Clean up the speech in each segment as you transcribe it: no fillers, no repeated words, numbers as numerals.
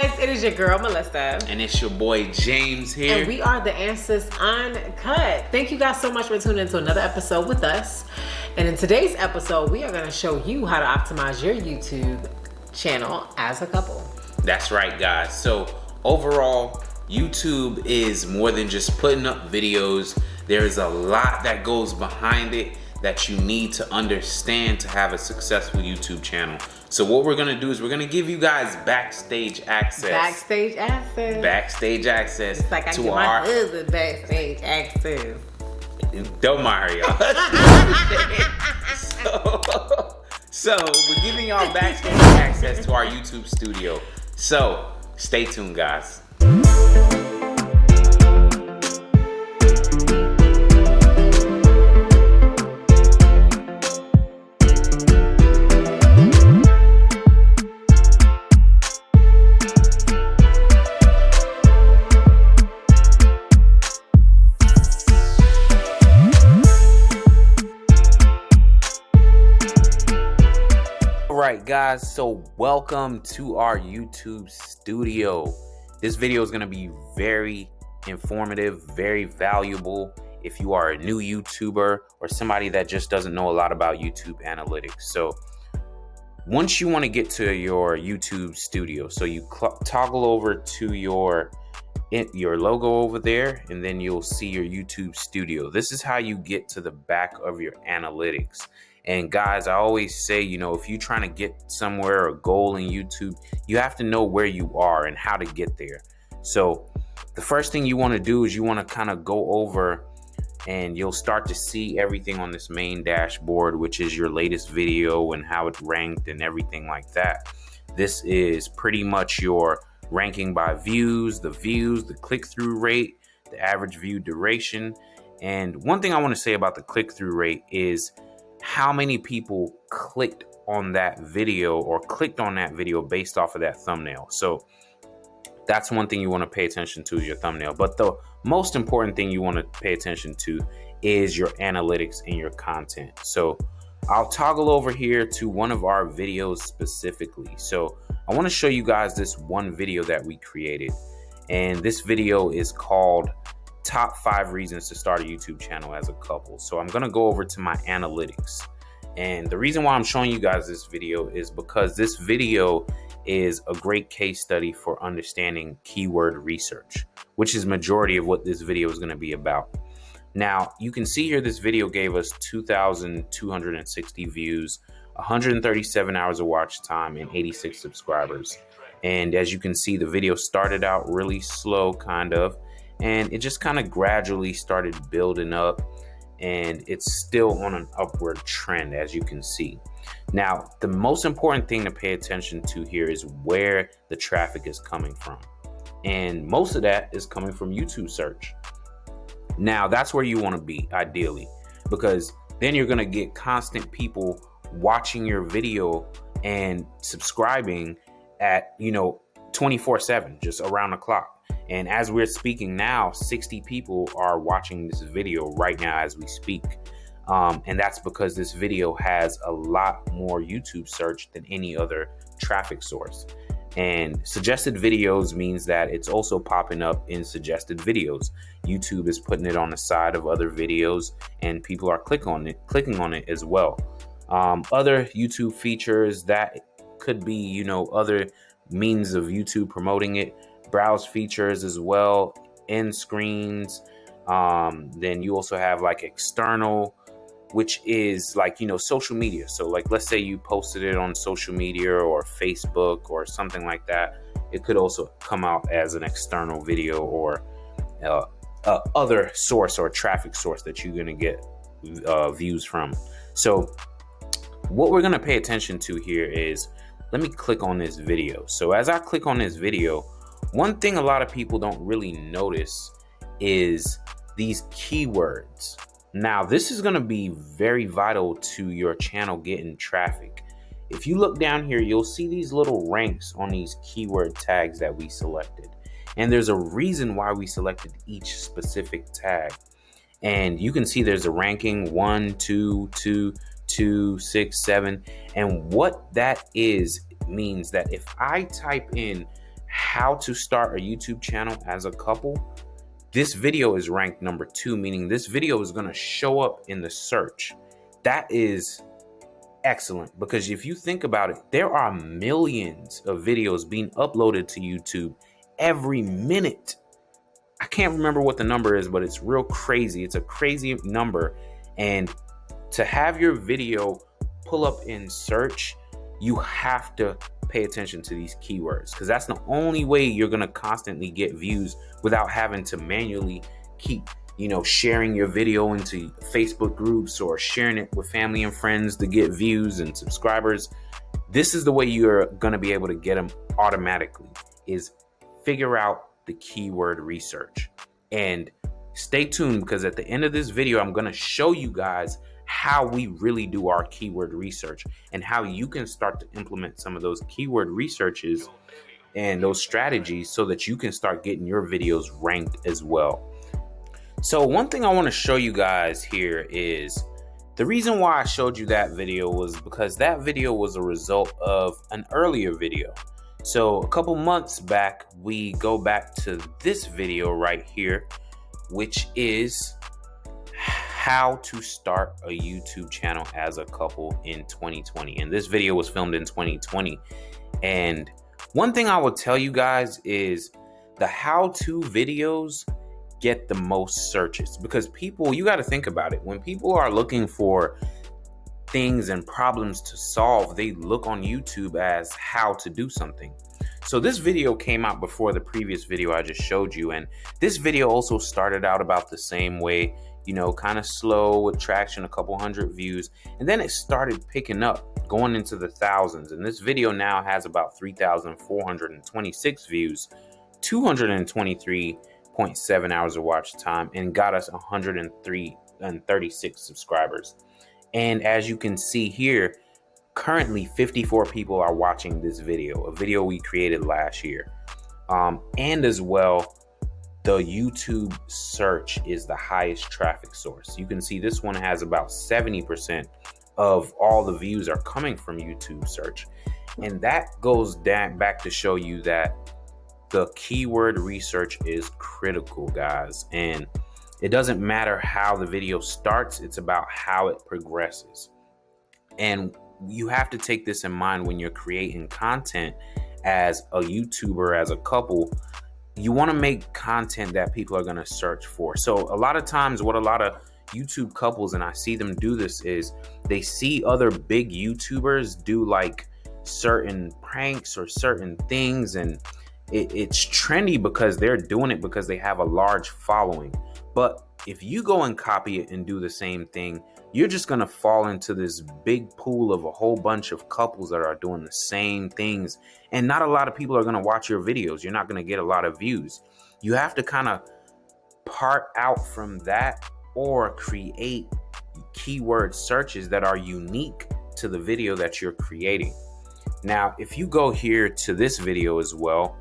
guys, it is your girl Melissa. And it's your boy James here. And we are the Answers Uncut. Thank you guys so much for tuning into another episode with us. And in today's episode, we are going to show you how to optimize your YouTube channel as a couple. That's right, guys. So overall, YouTube is more than just putting up videos. There is a lot that goes behind it that you need to understand to have a successful YouTube channel. So what we're gonna do is we're gonna give you guys backstage access. Backstage access. Backstage access. It's like I give my husband backstage access. Don't mind y'all. So we're giving y'all backstage access to our YouTube studio. So stay tuned, guys. Alright guys, so welcome to our YouTube studio. This video is going to be very informative, very valuable if you are a new YouTuber or somebody that just doesn't know a lot about YouTube analytics. So once you want to get to your YouTube studio, so you toggle over to your logo over there, and then you'll see your YouTube studio. This is how you get to the back of your analytics. And guys, I always say, if you're trying to get somewhere, a goal in YouTube, you have to know where you are and how to get there. So the first thing you want to do is you want to kind of go over and you'll start to see everything on this main dashboard, which is your latest video and how it ranked and everything like that. This is pretty much your ranking by views, the click-through rate, the average view duration. And one thing I want to say about the click-through rate is how many people clicked on that video or clicked on that video based off of that thumbnail. So that's one thing you want to pay attention to, is your thumbnail. But the most important thing you want to pay attention to is your analytics and your content. So I'll toggle over here to one of our videos specifically. So I want to show you guys this one video that we created. And this video is called Top 5 Reasons to Start a YouTube Channel as a Couple. So I'm going to go over to my analytics. And the reason why I'm showing you guys this video is because this video is a great case study for understanding keyword research, which is majority of what this video is going to be about. Now, you can see here this video gave us 2,260 views, 137 hours of watch time, and 86 subscribers. And as you can see, the video started out really slow, and it just kind of gradually started building up, and it's still on an upward trend, as you can see. Now, the most important thing to pay attention to here is where the traffic is coming from. And most of that is coming from YouTube search. Now, that's where you want to be, ideally, because then you're going to get constant people watching your video and subscribing at, 24/7, just around the clock. And as we're speaking now, 60 people are watching this video right now as we speak. And that's because this video has a lot more YouTube search than any other traffic source. And suggested videos means that it's also popping up in suggested videos. YouTube is putting it on the side of other videos, and people are clicking on it as well. Other YouTube features that could be, other means of YouTube promoting it. Browse features as well, end screens. Then you also have like external, which is like, social media. So like, let's say you posted it on social media or Facebook or something like that. It could also come out as an external video or other source or traffic source that you're going to get views from. So what we're going to pay attention to here is, let me click on this video. So as I click on this video, one thing a lot of people don't really notice is these keywords. Now, this is going to be very vital to your channel getting traffic. If you look down here, you'll see these little ranks on these keyword tags that we selected. And there's a reason why we selected each specific tag. And you can see there's a ranking 1, 2, 2, 2, 6, 7. And what that is means that if I type in how to start a YouTube channel as a couple, this video is ranked number 2, meaning this video is going to show up in the search. That is excellent, because if you think about it, there are millions of videos being uploaded to YouTube every minute. I can't remember what the number is, but it's real crazy. It's a crazy number. And to have your video pull up in search, you have to pay attention to these keywords, because that's the only way you're going to constantly get views without having to manually keep sharing your video into Facebook groups or sharing it with family and friends to get views and subscribers. This is the way you're going to be able to get them automatically, is figure out the keyword research. And stay tuned, because at the end of this video, I'm going to show you guys how we really do our keyword research and how you can start to implement some of those keyword researches and those strategies so that you can start getting your videos ranked as well. So one thing I want to show you guys here is the reason why I showed you that video was because that video was a result of an earlier video. So a couple months back, we go back to this video right here, which is how to start a YouTube channel as a couple in 2020. And this video was filmed in 2020. And one thing I will tell you guys is the how-to videos get the most searches, because people, you got to think about it. When people are looking for things and problems to solve, they look on YouTube as how to do something. So this video came out before the previous video I just showed you. And this video also started out about the same way, kind of slow with traction, a couple hundred views. And then it started picking up, going into the thousands. And this video now has about 3,426 views, 223.7 hours of watch time, and got us 136 subscribers. And as you can see here, currently 54 people are watching this video, a video we created last year. And as well, the YouTube search is the highest traffic source. You can see this one has about 70% of all the views are coming from YouTube search. And that goes back to show you that the keyword research is critical, guys. And it doesn't matter how the video starts, it's about how it progresses. And you have to take this in mind when you're creating content as a YouTuber, as a couple. You want to make content that people are going to search for. So a lot of times what a lot of YouTube couples, and I see them do this, is they see other big YouTubers do like certain pranks or certain things, and it's trendy because they're doing it because they have a large following. But if you go and copy it and do the same thing, you're just going to fall into this big pool of a whole bunch of couples that are doing the same things. And not a lot of people are going to watch your videos. You're not going to get a lot of views. You have to kind of part out from that, or create keyword searches that are unique to the video that you're creating. Now, if you go here to this video as well,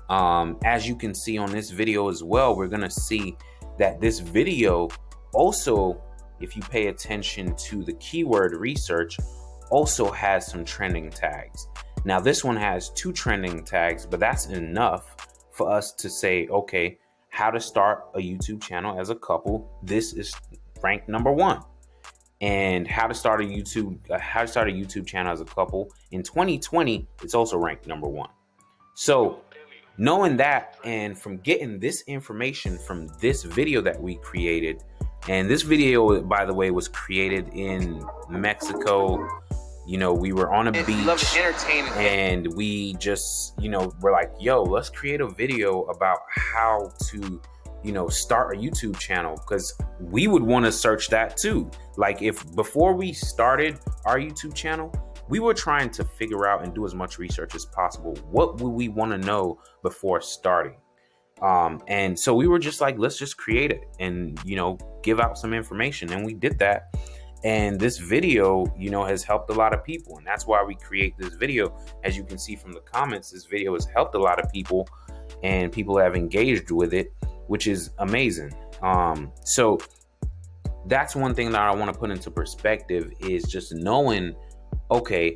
as you can see on this video as well, we're going to see that this video also, if you pay attention to the keyword research, also has some trending tags. Now, this one has 2 trending tags, but that's enough for us to say, okay, how to start a YouTube channel as a couple. This is ranked number 1. And how to start a YouTube channel as a couple in 2020, it's also ranked number 1. So knowing that, and from getting this information from this video that we created, and this video, by the way, was created in Mexico. We were on a beach, and we just, we're like, yo, let's create a video about how to, start a YouTube channel, because we would want to search that too. Like, if before we started our YouTube channel, we were trying to figure out and do as much research as possible. What would we want to know before starting? And so we were just like, let's just create it and, give out some information. And we did that. And this video, has helped a lot of people. And that's why we create this video. As you can see from the comments, this video has helped a lot of people, and people have engaged with it, which is amazing. So that's one thing that I want to put into perspective, is just knowing, okay,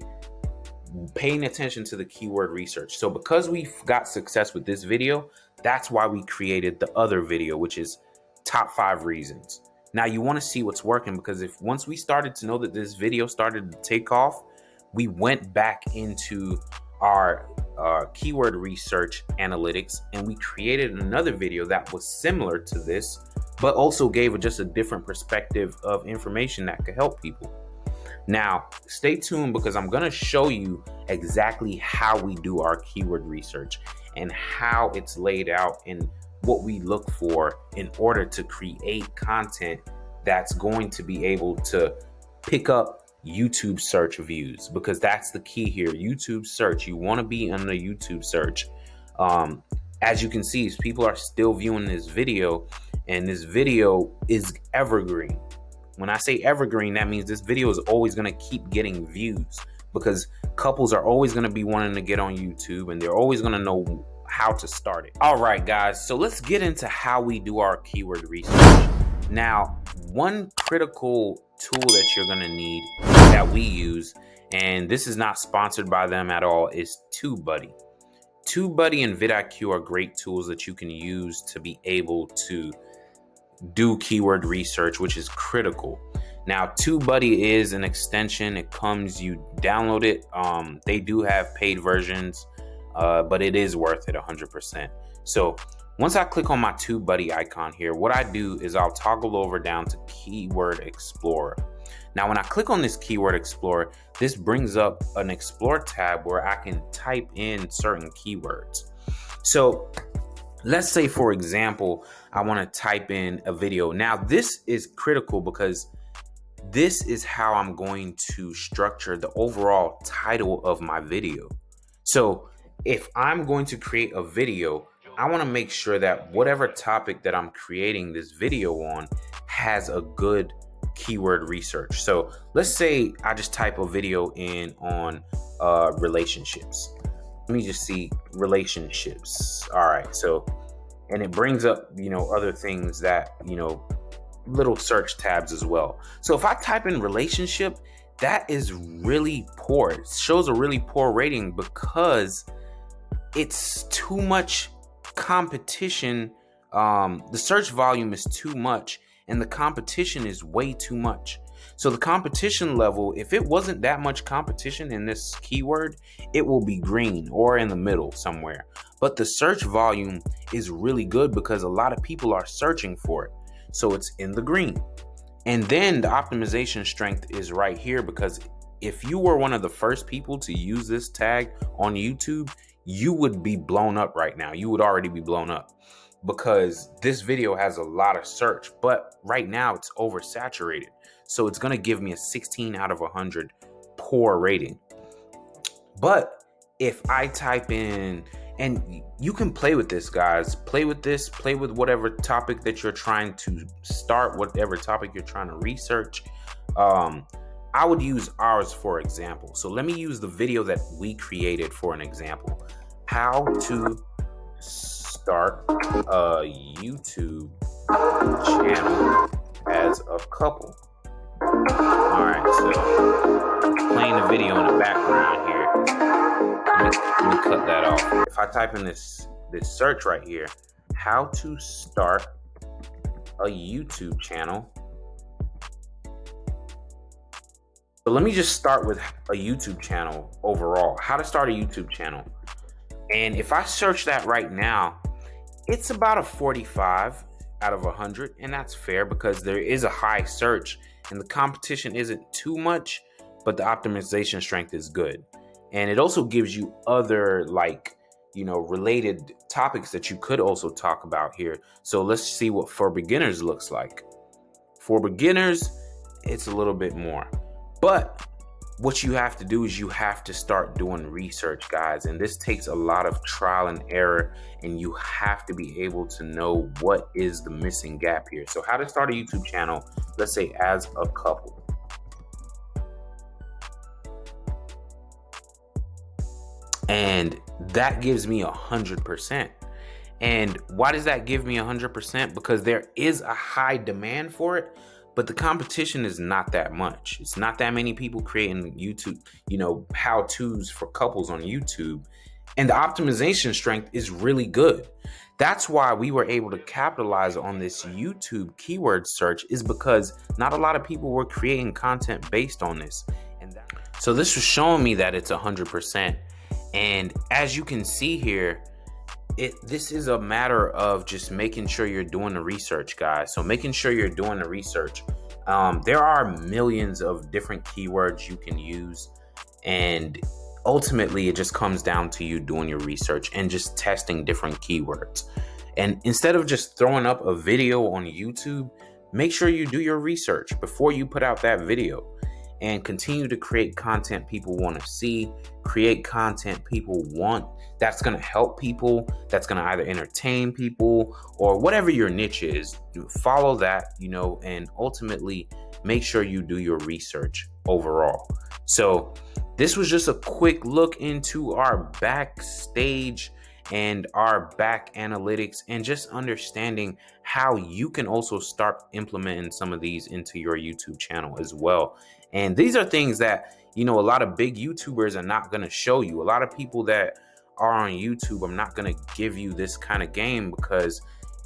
paying attention to the keyword research. So because we've got success with this video, that's why we created the other video, which is top 5 reasons. Now you want to see what's working, because if once we started to know that this video started to take off, we went back into our keyword research analytics and we created another video that was similar to this, but also gave just a different perspective of information that could help people. Now, stay tuned, because I'm going to show you exactly how we do our keyword research and how it's laid out and what we look for in order to create content that's going to be able to pick up YouTube search views, because that's the key here. YouTube search, you want to be on the YouTube search. As you can see, people are still viewing this video, and this video is evergreen. When I say evergreen, that means this video is always going to keep getting views, because couples are always going to be wanting to get on YouTube, and they're always going to know how to start it. All right, guys, so let's get into how we do our keyword research. Now, one critical tool that you're going to need that we use, and this is not sponsored by them at all, is TubeBuddy. TubeBuddy and vidIQ are great tools that you can use to be able to do keyword research, which is critical. Now, TubeBuddy is an extension. It comes, you download it. They do have paid versions, but it is worth it 100%. So once I click on my TubeBuddy icon here, what I do is I'll toggle over down to Keyword Explorer. Now, when I click on this Keyword Explorer, this brings up an Explore tab where I can type in certain keywords. So let's say, for example, I want to type in a video. Now, this is critical because this is how I'm going to structure the overall title of my video. So if I'm going to create a video, I want to make sure that whatever topic that I'm creating this video on has a good keyword research. So let's say I just type a video in on relationships. Let me just see relationships. All right. So, and it brings up, other things that, little search tabs as well. So if I type in relationship, that is really poor. It shows a really poor rating because it's too much competition. The search volume is too much and the competition is way too much. So the competition level, if it wasn't that much competition in this keyword, it will be green or in the middle somewhere. But the search volume is really good because a lot of people are searching for it. So it's in the green. And then the optimization strength is right here, because if you were one of the first people to use this tag on YouTube, you would be blown up right now. You would already be blown up because this video has a lot of search, but right now it's oversaturated. So it's going to give me a 16 out of 100 poor rating. But if I type in, and you can play with this, guys, play with this, play with whatever topic that you're trying to start, whatever topic you're trying to research. I would use ours for example. So let me use the video that we created for an example. How to start a YouTube channel as a couple. All right, so playing the video in the background here. Let me cut that off. If I type in this search right here, how to start a YouTube channel. So let me just start with a YouTube channel overall. How to start a YouTube channel. And if I search that right now, it's about a 45 out of 100. And that's fair because there is a high search and the competition isn't too much, but the optimization strength is good. And it also gives you other related topics that you could also talk about here. So let's see what for beginners looks like. For beginners, it's a little bit more. But what you have to do is you have to start doing research, guys. And this takes a lot of trial and error. And you have to be able to know what is the missing gap here. So how to start a YouTube channel, let's say as a couple. And that gives me 100%. And why does that give me 100%? Because there is a high demand for it, but the competition is not that much. It's not that many people creating YouTube, how-tos for couples on YouTube. And the optimization strength is really good. That's why we were able to capitalize on this YouTube keyword search, is because not a lot of people were creating content based on this. So this was showing me that it's 100%. And as you can see here, this is a matter of just making sure you're doing the research, guys. So making sure you're doing the research. There are millions of different keywords you can use, and ultimately it just comes down to you doing your research and just testing different keywords. And instead of just throwing up a video on YouTube, make sure you do your research before you put out that video, and continue to create content people want to see, create content people want, that's going to help people, that's going to either entertain people, or whatever your niche is. Follow that, and ultimately make sure you do your research overall. So this was just a quick look into our backstage and our back analytics, and just understanding how you can also start implementing some of these into your YouTube channel as well. And these are things that, a lot of big YouTubers are not going to show you. A lot of people that are on YouTube are not going to give you this kind of game, because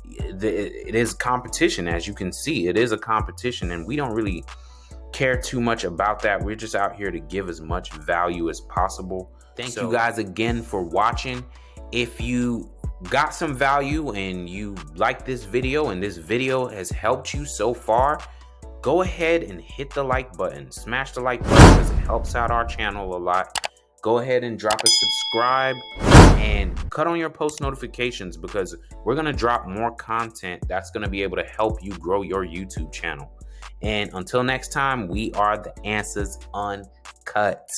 it is competition. As you can see, it is a competition, and we don't really care too much about that. We're just out here to give as much value as possible. Thank you guys again for watching. If you got some value and you like this video, and this video has helped you so far, go ahead and hit the like button. Smash the like button, because it helps out our channel a lot. Go ahead and drop a subscribe, and cut on your post notifications, because we're going to drop more content that's going to be able to help you grow your YouTube channel. And until next time, we are the Answers Uncut.